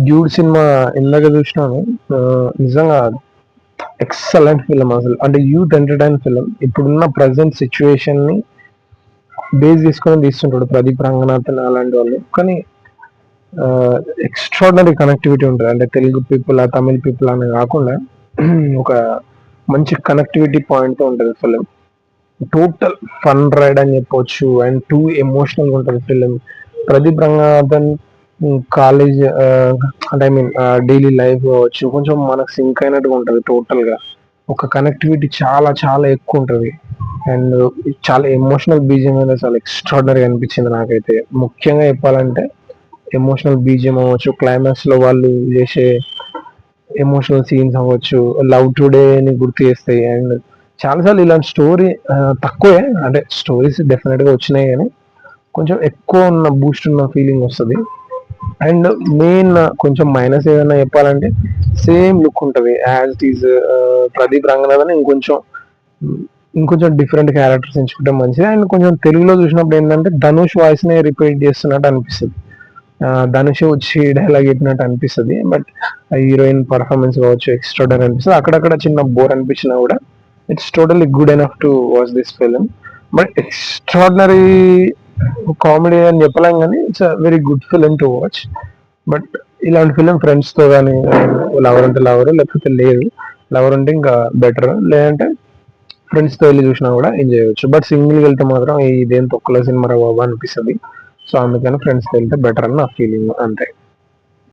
Dude cinema ఇందాక చూసినాను. నిజంగా ఎక్సలెంట్ ఫిలిం అసలు. అంటే యూత్ ఎంటర్టైన్ ఫిలిం. ఇప్పుడున్న ప్రజెంట్ సిచ్యువేషన్ ని బేస్ చేసుకొని తీస్తుంటాడు ప్రదీప్ రంగనాథన్ అలాంటి వాళ్ళు. కానీ ఎక్స్ట్రాడినరీ కనెక్టివిటీ ఉంటుంది. అంటే తెలుగు పీపుల్ ఆ తమిళ పీపుల్ అని కాకుండా ఒక మంచి కనెక్టివిటీ పాయింట్ తో ఉంటుంది ఫిలిం. టోటల్ ఫన్ రైడ్ అని చెప్పొచ్చు. అండ్ టూ ఎమోషనల్ గా ఉంటుంది ఫిలిం. ప్రదీప్ రంగనాథన్ కాలేజ్ అంటే ఐ మీన్ డైలీ లైఫ్ కావచ్చు, కొంచెం మనకు సింక్ అయినట్టుగా ఉంటుంది. టోటల్ గా ఒక కనెక్టివిటీ చాలా చాలా ఎక్కువ ఉంటుంది. అండ్ చాలా ఎమోషనల్ బీజియం అనేది చాలా ఎక్స్ట్రాడినరీ అనిపించింది నాకైతే. ముఖ్యంగా చెప్పాలంటే ఎమోషనల్ బీజియం అవ్వచ్చు, క్లైమాక్స్ లో వాళ్ళు చేసే ఎమోషనల్ సీన్స్ అవ్వచ్చు, లవ్ టుడే ని గుర్తు చేస్తాయి. అండ్ చాలాసార్లు ఇలాంటి స్టోరీ తక్కువే, అంటే స్టోరీస్ డెఫినెట్ గా వచ్చినాయి కానీ కొంచెం ఎక్కువ ఉన్న బూస్ట్ ఉన్న ఫీలింగ్ వస్తుంది. అండ్ మెయిన్ కొంచెం మైనస్ ఏదైనా చెప్పాలంటే సేమ్ లుక్ ఉంటుంది as it is. Pradeep Ranganathan ఇంకొంచెం డిఫరెంట్ క్యారెక్టర్స్ ఎంచుకుంటే మంచిది. అండ్ కొంచెం తెలుగులో చూసినప్పుడు ఏంటంటే ధనుష్ వాయిస్ నే రిపీట్ చేస్తున్నట్టు అనిపిస్తుంది. ధనుష్ వచ్చి డైలాగ్ చెప్పినట్టు అనిపిస్తుంది. బట్ హీరోయిన్ పర్ఫార్మెన్స్ కావచ్చు ఎక్స్ట్రాడనరీ అనిపిస్తుంది. అక్కడక్కడ చిన్న బోర్ అనిపించినా కూడా it's totally good enough to watch this film. But extraordinary comedy అని చెప్పలేం కానీ it's very good film to watch. But ఇలాంటి ఫిలిం ఫ్రెండ్స్ తో కానీ, లవర్ అంటే లవర్, లేకపోతే లేదు లవర్ ఉంటే ఇంకా బెటర్, లేదంటే ఫ్రెండ్స్ తో వెళ్ళి చూసినా కూడా ఎంజాయ్ చేయొచ్చు. బట్ సింగిల్ వెళ్తే మాత్రం ఇదేం తొక్కల సినిమా రా బాబా అనిపిస్తుంది. సో అందుకని ఫ్రెండ్స్ తో వెళ్తే బెటర్ అని నా ఫీలింగ్ అంతే.